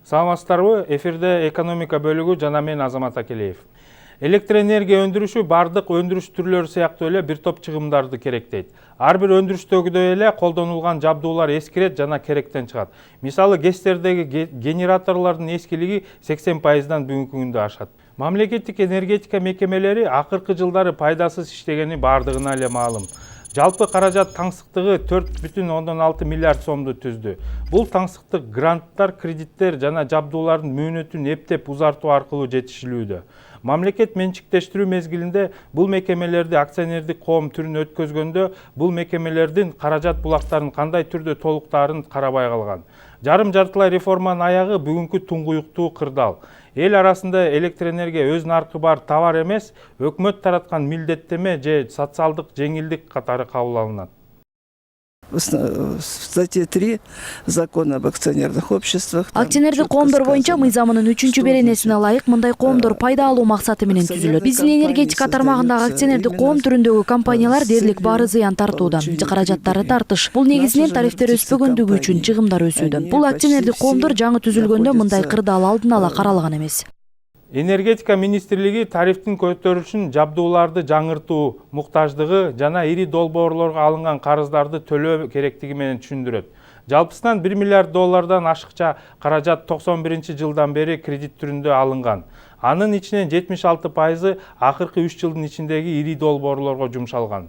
Саламатсыздарбы? Эфирде экономика бөлүгү жана мен Азамат Акелеев. Электроэнергия өндүрүшү бардык өндүрүш түрлөрү сыяктуу эле бир топ чыгымдарды керектейт. Ар бир өндүрүштөгүдөй эле колдонулган жабдуулар эскирет жана керектен чыгат. Мисалы, ГЭСтердеги генераторлордун эскилиги 80%дан бүгүнкү күндө ашат. Мамлекеттик энергетика мекемелери акыркы жылдары пайдасыз иштегени бардыгына эле маалым. Жалпы каражат таңсыктыгы 4,6 миллиард сомду түздү. Бул таңсыктык гранттар, кредиттер жана жабдуулардын мөөнөтүн эптеп узартуу аркылуу жетишилүүдө. Мамлекет менчиктештирүү мезгилинде бул мекемелерди акционердик коом түрүнө өткөзгөндө бул мекемелердин каражат булактарын кандай түрдө толуктаарын карабай калган. Жарым-жартылай реформанын аягы бүгүнкү туңгуюктуу кырдаал. Эл арасында электроэнергия өз наркы бар товар эмес, өкмөт тараткан милдеттеме же социалдык жеңилдик катары кабыл алынат. В статье 3 закона об акционерных обществах. Акционердик коомдор боюнча мыйзамынын 3 беренесине ылайык мындай коомдор пайда алуу максаты менен түзүлөт. Биздин энергетика тармагындагы акционердик коом түрүндөгү компаниялар дээрлик баары зыян тартууда. Каражаттары тартыш. Бул негизинен тарифтер өспөгөндүгү үчүн чыгымдар өсүүдө. Бул акционердик коомдор жаңы түзүлгөндө мындай кырдаал алдын ала каралган эмес. Энергетика министрлиги тарифтин көтөрүлүшүн жабдууларды жаңыртуу муктаждыгы жана ири долбоорлорго алынган карыздарды төлөө керектиги менен түшүндүрөт. Жалпысынан 1 миллиард доллардан ашыкча каражат 91-жылдан бери кредит түрүндө алынган. Анын ичинен 76% акыркы 3 жылдын ичиндеги ири долбоорлорго жумшалган.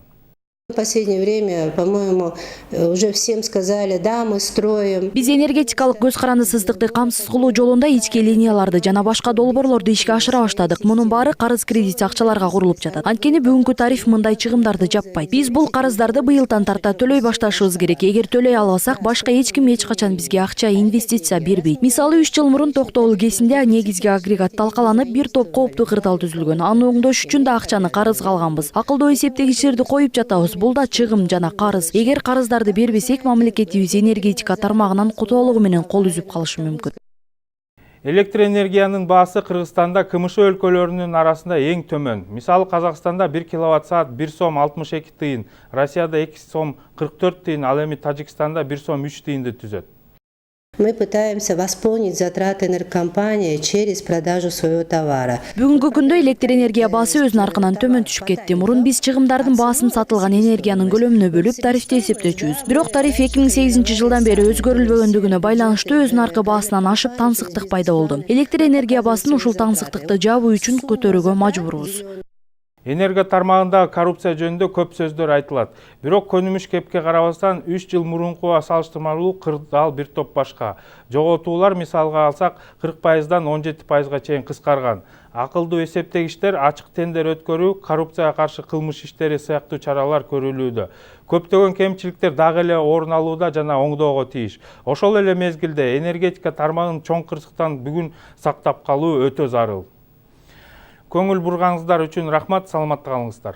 В последнее время, по-моему, уже всем сказали, да, мы строим. Биз энергетикалык көз карандысыздыкты камсыз кылуу жолунда ички линияларды жана башка долбоорлорду ишке ашыра баштадык. Мунун баары карыз кредит акчаларга курулуп жатат. Анткени бүгүнкү тариф мындай чыгымдарды жаппайт. Биз бул карыздарды быйылдан тарта төлөй башташыбыз керек. Эгер төлөй албасак, башка эч ким эч качан бизге акча, инвестиция бербейт. Мисалы, 3 жыл мурун Токтогул ГЭСинде негизги агрегат талкаланып, бир топ кооптуу кырдаал түзүлгөн. Аны оңдош үчүн да акчаны карызга алганбыз. Акылдуу эсептегичтерди коюп жатабыз. Бул да чыгым жана карыз. Эгер карыздарды бербесек, мамлекетибиз энергетика тармагынан толугу менен кол үзүп калышы мүмкүн. Электроэнергиянын баасы Кыргызстанда КМШ өлкөлөрүнүн арасында эң төмөн. Мисалы, Казакстанда 1 киловатт-саат 1 сом 62 тыйын, Россияда 2 сом 44 тыйын, ал эми Тажикстанда 1 сом 3 тыйынды түзөт. Мы пытаемся восполнить затраты энергокомпании через продажу своего товара. Бүгүнкү күндө электроэнергия баасы өз наркынан төмөн түшүп кетти. Мурун биз чыгымдардын баасын сатылган энергиянын көлөмүнө бөлүп тарифти эсептечүбүз. Бирок тариф 2008 жылдан бери өзгөрүлбөгөндүгүнө байланыштуу өз наркы баасынан ашып таңсыктык пайда болду. Электроэнергия баасын ушул таңсыктыкты жабуу үчүн көтөрүүгө мажбурбуз. Энергия тармагындагы коррупция жөнүндө көп сөздөр айтылат. Бирок көнүмүш кепке карабастан 3 жыл мурункуга салыштырмалуу кырдаал бир топ башка. Жоготуулар мисалга алсак 40%дан 17%га чейин кыскарган. Акылдуу эсептегичтер ачык тендер өткөрүү, коррупцияга каршы кылмыш иштери сыяктуу чаралар көрүлүүдө. Көптөгөн кемчиликтер дагы эле орун алууда жана оңдоого тийиш. Ошол эле мезгилде энергетика тармагын чоң кырсыктан бүгүн сактап калуу өтө зарыл. Көңүл бурганыңыздар үчүн рахмат, саламатта калыңыздар.